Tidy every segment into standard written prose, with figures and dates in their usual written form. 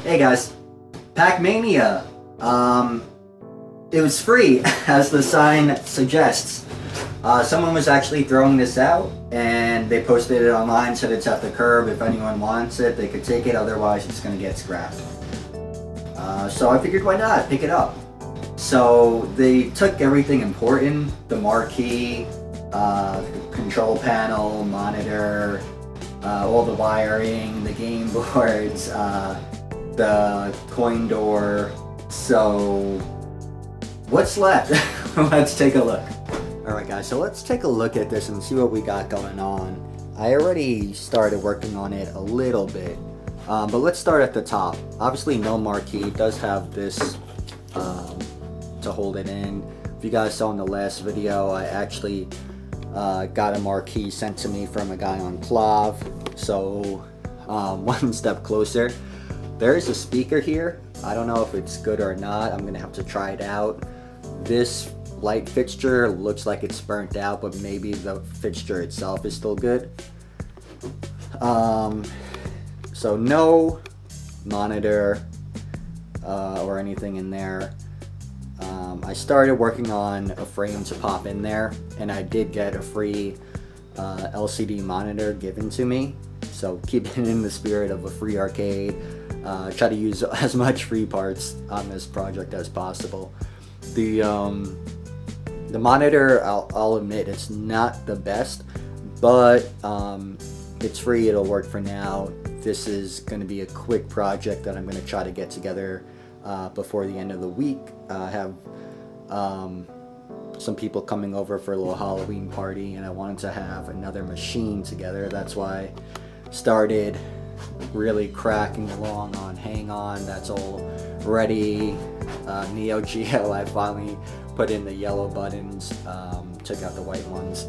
Hey guys, Pac-Mania. It was free, as the sign suggests. Someone was actually throwing this out, and they posted it online, said it's at the curb. If anyone wants it, they could take it, otherwise it's gonna get scrapped. So I figured, why not? Pick it up. So they took everything important, the marquee, control panel, monitor, all the wiring, the game boards, the coin door. So what's left? Let's take a look. Alright guys, so let's take a look at this and see what we got going on. I already started working on it a little bit, but let's start at the top. Obviously no marquee. It does have this to hold it in. If you guys saw in the last video, I actually got a marquee sent to me from a guy on Clav, so one step closer. There is a speaker here. I don't know if it's good or not. I'm gonna have to try it out. This light fixture looks like it's burnt out, but maybe the fixture itself is still good. So no monitor or anything in there. I started working on a frame to pop in there, and I did get a free LCD monitor given to me. So keeping in the spirit of a free arcade, try to use as much free parts on this project as possible. The monitor, I'll admit, it's not the best, but it's free, it'll work for now. This is going to be a quick project that I'm going to try to get together before the end of the week. I have some people coming over for a little Halloween party, and I wanted to have another machine together. That's why I started really cracking along on Hang On. That's all ready. Neo Geo, I finally put in the yellow buttons, took out the white ones.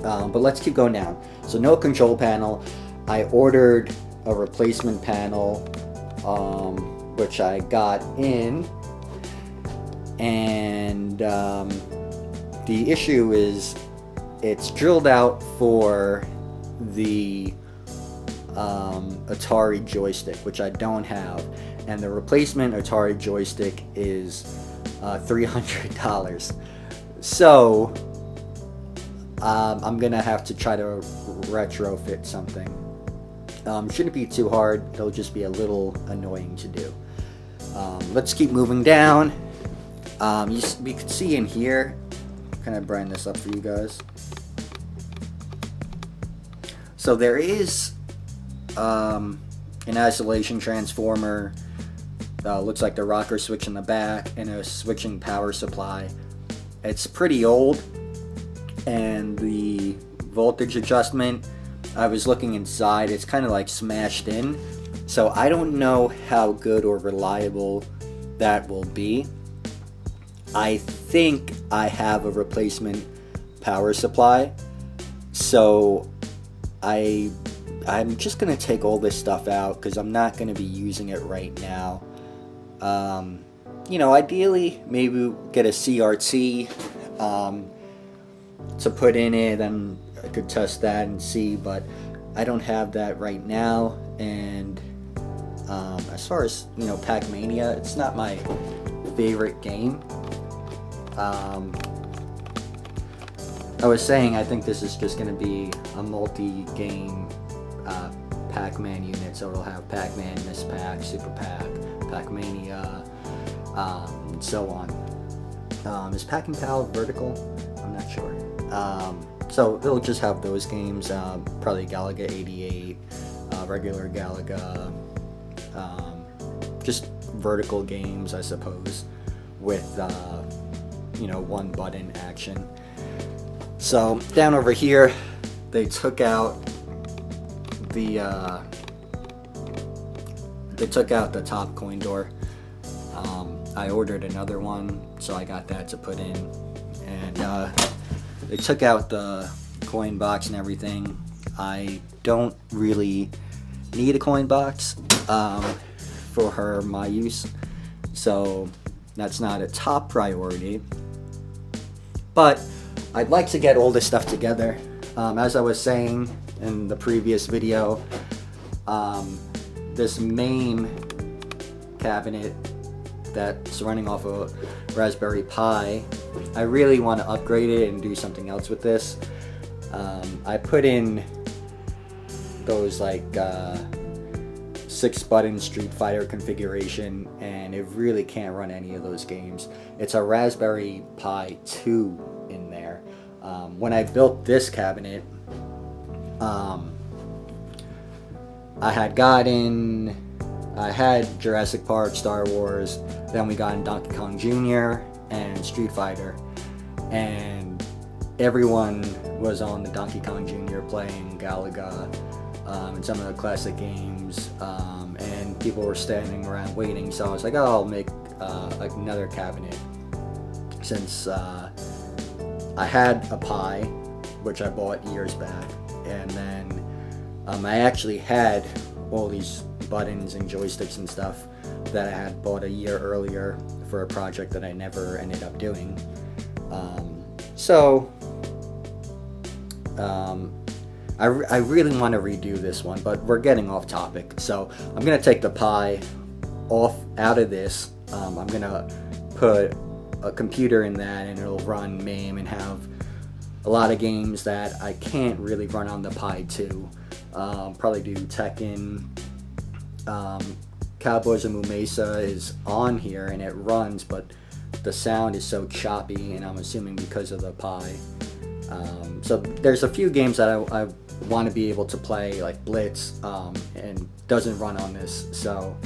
But let's keep going down. So no control panel. I ordered a replacement panel, which I got in, and the issue is it's drilled out for the Atari joystick, which I don't have, and the replacement Atari joystick is $300. So I'm gonna have to try to retrofit something. Shouldn't be too hard, it'll just be a little annoying to do. Let's keep moving down. We can see in here, kind of brighten this up for you guys. So there is an isolation transformer, looks like the rocker switch in the back, and a switching power supply. It's pretty old, and the voltage adjustment, I was looking inside, it's kind of like smashed in, so I don't know how good or reliable that will be. I think I have a replacement power supply, so I'm just gonna take all this stuff out because I'm not gonna be using it right now. You know, ideally maybe get a CRT to put in it, and I could test that and see, but I don't have that right now. And as far as, you know, Pac-Mania, it's not my favorite game. I was saying I think this is just going to be a multi-game Pac-Man unit, so it'll have Pac-Man, Miss Pac, Super Pac, Pac-Mania, and so on. Is Pac and Pal vertical? I'm not sure. So it'll just have those games, probably Galaga 88, regular Galaga, just vertical games, I suppose, with you know, one button action. So down over here, they took out the top coin door. I ordered another one, so I got that to put in, and they took out the coin box and everything. I don't really need a coin box for my use, so that's not a top priority. But I'd like to get all this stuff together. As I was saying in the previous video. This main cabinet that's running off a Raspberry Pi, I really want to upgrade it and do something else with this. I put in those like 6-button Street Fighter configuration, and it really can't run any of those games. It's a Raspberry Pi 2 in there. When I built this cabinet, I had Jurassic Park, Star Wars, then we got in Donkey Kong Jr. and Street Fighter, and everyone was on the Donkey Kong Jr. playing Galaga and some of the classic games, and people were standing around waiting, so I was like, oh, I'll make another cabinet, since I had a Pi, which I bought years back, and then I actually had all these buttons and joysticks and stuff that I had bought a year earlier for a project that I never ended up doing. I really want to redo this one, but we're getting off topic. So I'm going to take the Pi out of this. I'm going to put a computer in that, and it'll run MAME and have a lot of games that I can't really run on the Pi 2. Probably do Tekken. Cowboys of Mumesa is on here and it runs, but the sound is so choppy, and I'm assuming because of the Pi. So there's a few games that I want to be able to play, like Blitz, and doesn't run on this. So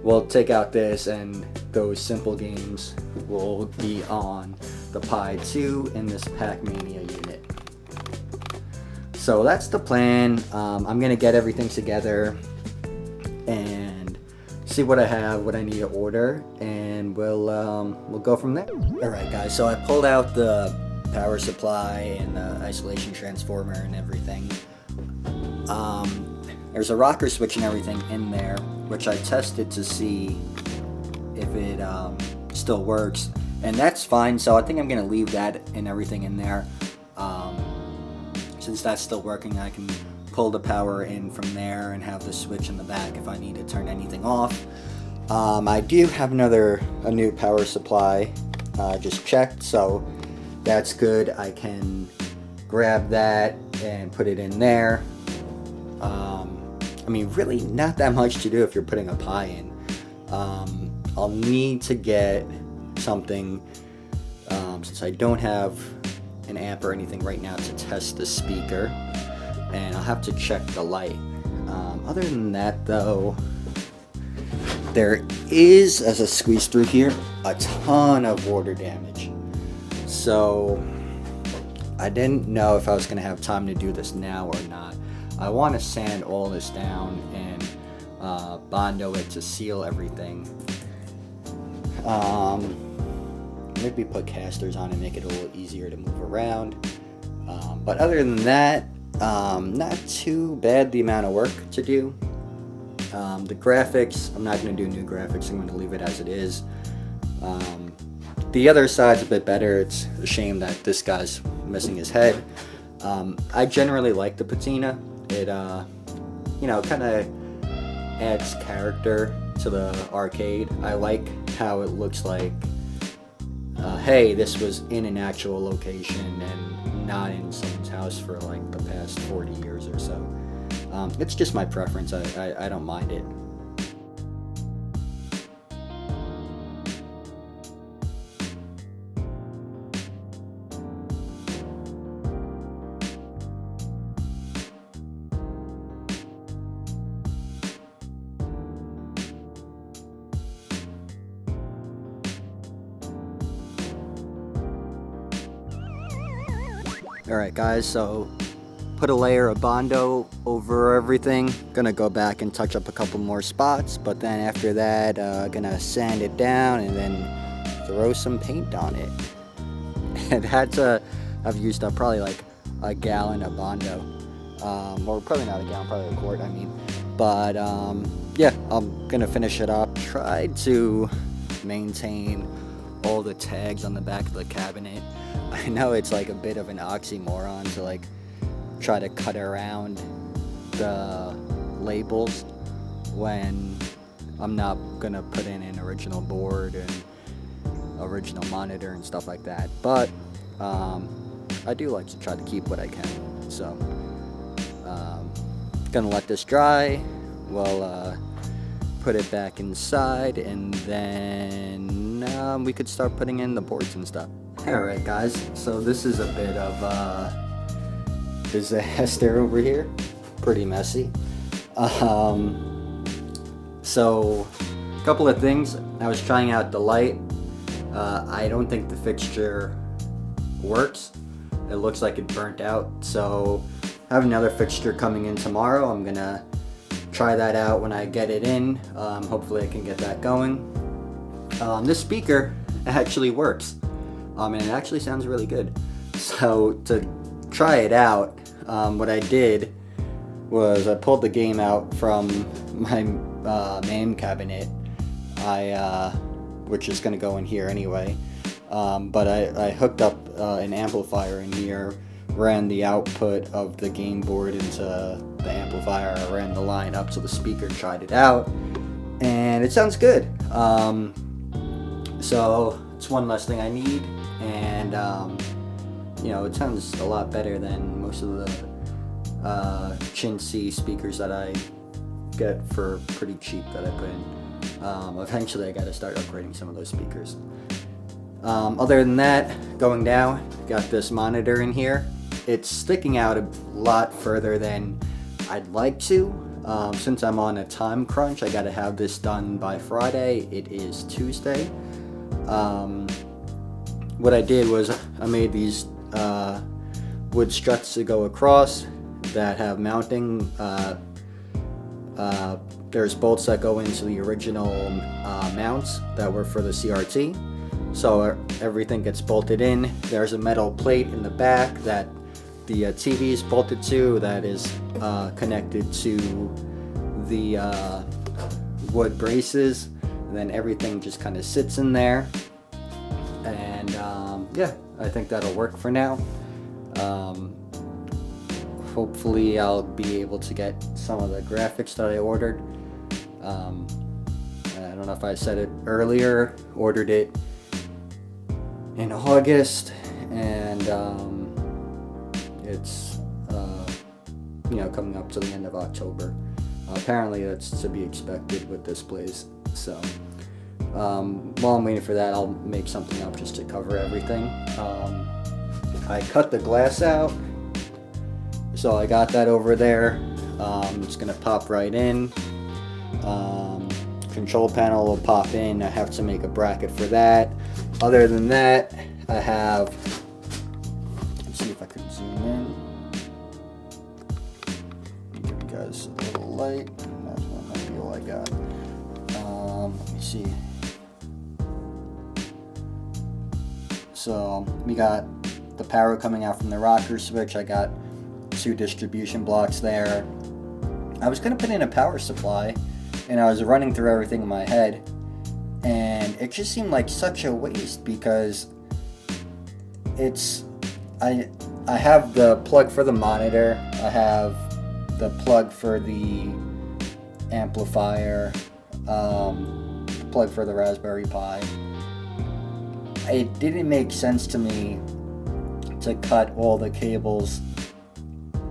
we'll take out this, and those simple games will be on the Pi 2 in this Pac-Mania unit. So that's the plan. I'm gonna get everything together and see what I have, what I need to order, and we'll go from there. Alright guys, so I pulled out the power supply and the isolation transformer and everything. There's a rocker switch and everything in there, which I tested to see if it still works, and that's fine, so I think I'm gonna leave that and everything in there. Since that's still working, I can pull the power in from there and have the switch in the back if I need to turn anything off. I do have a new power supply, just checked, so that's good. I can grab that and put it in there. I mean, really not that much to do if you're putting a Pi in. I'll need to get something, since I don't have an amp or anything right now to test the speaker, and I'll have to check the light. Other than that though, there is, as I squeeze through here, a ton of water damage. So I didn't know if I was going to have time to do this now or not. I want to sand all this down and Bondo it to seal everything. Maybe put casters on and make it a little easier to move around. But other than that, not too bad the amount of work to do. The graphics, I'm not going to do new graphics. I'm going to leave it as it is. The other side's a bit better. It's a shame that this guy's missing his head. I generally like the patina. It, kind of adds character to the arcade. I like how it looks like, hey, this was in an actual location and not in someone's house for like the past 40 years or so. It's just my preference. I don't mind it. Alright guys, so put a layer of Bondo over everything. Gonna go back and touch up a couple more spots, but then after that, gonna sand it down and then throw some paint on it. I've used up probably like a gallon of Bondo. Or probably not a gallon, probably a quart, I mean. But yeah, I'm gonna finish it up. Tried to maintain all the tags on the back of the cabinet. I know it's like a bit of an oxymoron to like try to cut around labels when I'm not gonna put in an original board and original monitor and stuff like that. But I do like to try to keep what I can. So gonna let this dry. We'll put it back inside, and then we could start putting in the boards and stuff. Alright guys, so this is a bit of disaster over here. Pretty messy. So a couple of things. I was trying out the light. I don't think the fixture works. It looks like it burnt out. So I have another fixture coming in tomorrow. I'm gonna try that out when I get it in. Hopefully I can get that going. This speaker actually works. And it actually sounds really good. So to try it out, what I did was I pulled the game out from my main cabinet, which is going to go in here anyway. But I hooked up an amplifier in here, ran the output of the game board into the amplifier, I ran the line up to the speaker, tried it out, and it sounds good. So it's one less thing I need, and it sounds a lot better than most of the chintzy speakers that I get for pretty cheap that I put in. Eventually I got to start upgrading some of those speakers. Other than that, going down, got this monitor in here. It's sticking out a lot further than I'd like to. Since I'm on a time crunch, I got to have this done by Friday. It is Tuesday. What I did was I made these wood struts to go across that have mounting. There's bolts that go into the original mounts that were for the CRT. So everything gets bolted in. There's a metal plate in the back that the TV is bolted to, that is connected to the wood braces, and then everything just kind of sits in there. And yeah, I think that'll work for now. Hopefully I'll be able to get some of the graphics that I ordered. I don't know if I said it earlier, ordered it in August, and it's coming up to the end of October. Apparently that's to be expected with this place. So while I'm waiting for that, I'll make something up just to cover everything. I cut the glass out, so I got that over there. It's gonna pop right in. Control panel will pop in. I have to make a bracket for that. Other than that, I have, let's see if I can zoom in. Give you guys a little light. That's what might be all I got. Let me see. So we got the power coming out from the rocker switch. I got 2 distribution blocks there. I was gonna put in a power supply, and I was running through everything in my head, and it just seemed like such a waste because I have the plug for the monitor, I have the plug for the amplifier, plug for the Raspberry Pi. It didn't make sense to me to cut all the cables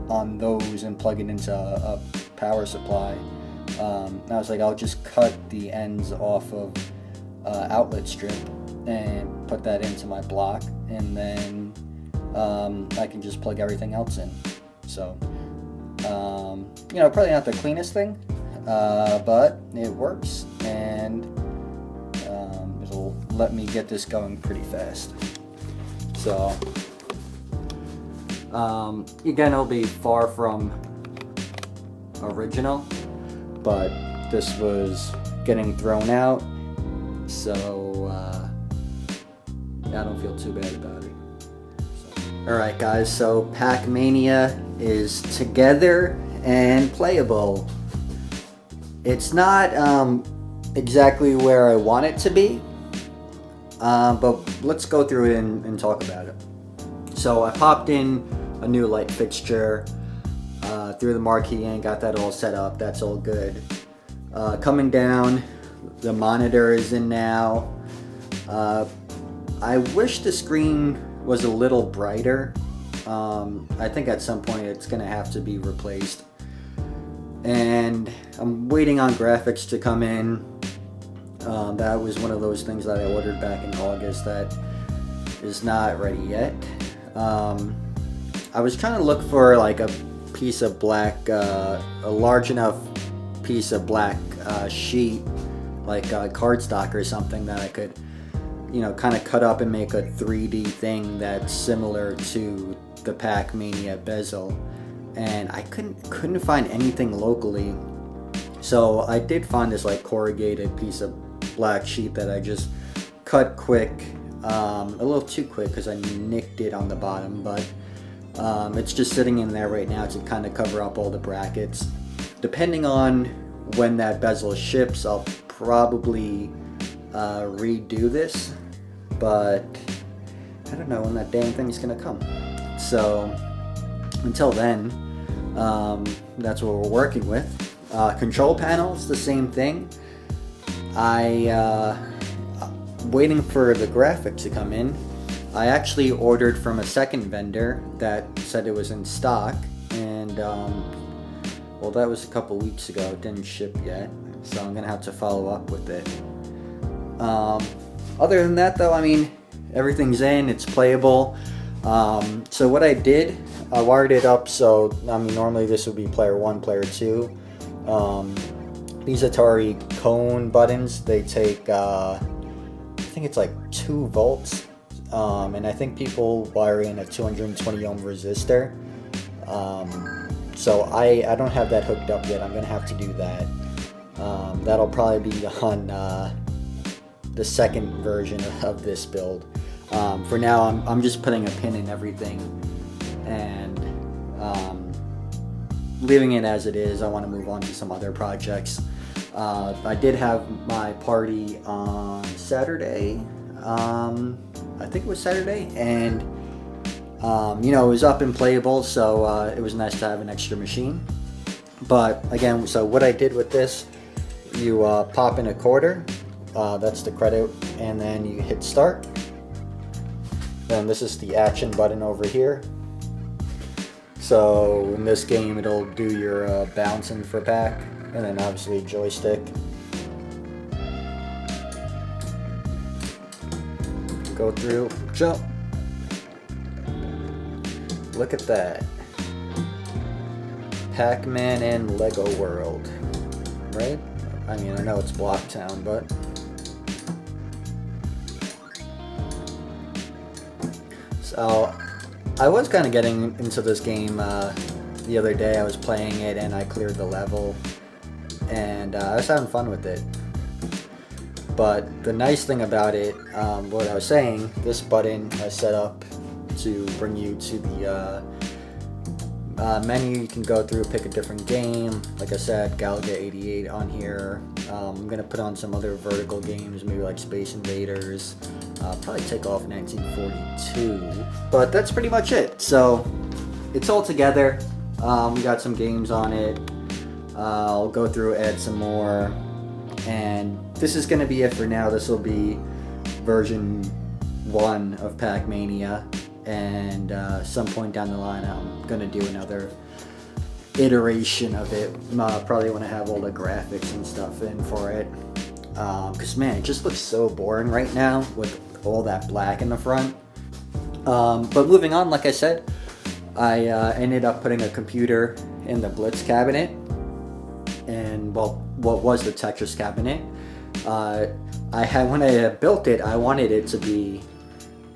on those and plug it into a power supply. I was like, I'll just cut the ends off of outlet strip and put that into my block, and then I can just plug everything else in. So probably not the cleanest thing, but it works, and it'll let me get this going pretty fast. So again, it'll be far from original, but this was getting thrown out, so I don't feel too bad about it. Alright guys, so Pac-Mania is together and playable. It's not exactly where I want it to be, but let's go through it and talk about it. So I popped in a new light fixture. threw the marquee in, got that all set up. That's all good. Coming down, the monitor is in now. I wish the screen was a little brighter. I think at some point it's gonna have to be replaced. And I'm waiting on graphics to come in. That was one of those things that I ordered back in August that is not ready yet. I was trying to look for like a piece of black, a large enough piece of black sheet, like cardstock or something that I could, you know, kind of cut up and make a 3D thing that's similar to the Pac-Mania bezel, and I couldn't find anything locally. So I did find this like corrugated piece of black sheet that I just cut quick, a little too quick because I nicked it on the bottom, but it's just sitting in there right now to kind of cover up all the brackets. Depending on when that bezel ships, I'll probably redo this, but I don't know when that dang thing's gonna come. So until then, that's what we're working with. Control panels, the same thing. Waiting for the graphic to come in. I actually ordered from a second vendor that said it was in stock, and well, that was a couple weeks ago. It didn't ship yet, so I'm gonna have to follow up with it. Other than that though, I mean, everything's in, it's playable. So what I did, I wired it up so, I mean, normally this would be player 1, player 2. These Atari cone buttons, they take, I think it's like 2 volts, and I think people wire in a 220 ohm resistor. So I don't have that hooked up yet. I'm gonna have to do that. That'll probably be on the second version of this build. For now, I'm just putting a pin in everything and leaving it as it is. I want to move on to some other projects. I did have my party on Saturday. I think it was Saturday, and you know, it was up and playable, so it was nice to have an extra machine. But again, so what I did with this, you pop in a quarter, that's the credit, and then you hit start. Then this is the action button over here. So in this game, it'll do your bouncing for Pac, and then obviously joystick. Go through, jump. Look at that. Pac-Man and Lego World, right? I mean, I know it's Blocktown, but so I was kind of getting into this game the other day. I was playing it and I cleared the level, and I was having fun with it. But the nice thing about it, what I was saying, this button I set up to bring you to the menu. You can go through, pick a different game. Like I said, Galaga 88 on here. I'm gonna put on some other vertical games, maybe like Space Invaders. Probably take off 1942. But that's pretty much it. So it's all together. We got some games on it. I'll go through, add some more, and this is gonna be it for now. This will be version 1 of Pac-Mania. And some point down the line, I'm gonna do another iteration of it. Probably want to have all the graphics and stuff in for it, because man, it just looks so boring right now with all that black in the front. But moving on, like I said, I ended up putting a computer in the Blitz cabinet, and well, what was the Tetris cabinet. When I built it, I wanted it to be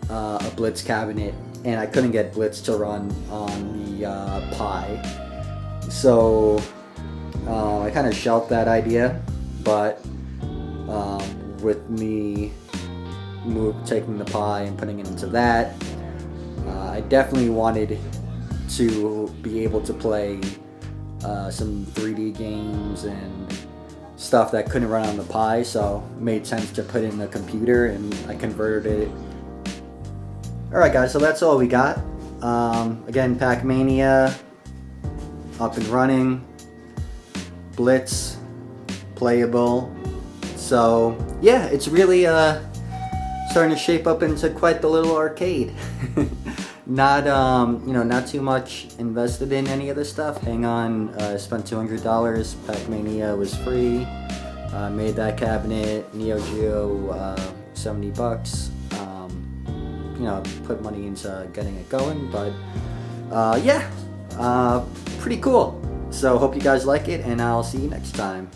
a Blitz cabinet, and I couldn't get Blitz to run on the Pi, so I kind of shelved that idea. But with me taking the Pi and putting it into that, I definitely wanted to be able to play some 3D games and stuff that couldn't run on the Pi, so it made sense to put in the computer, and I converted it. Alright guys, so that's all we got. Again, Pac-Mania up and running. Blitz, playable. So yeah, it's really starting to shape up into quite the little arcade. Not not too much invested in any of this stuff. Hang on, spent $200. Pac-Mania was free. Made that cabinet. Neo Geo, $70. Put money into getting it going, but yeah, pretty cool. So hope you guys like it, and I'll see you next time.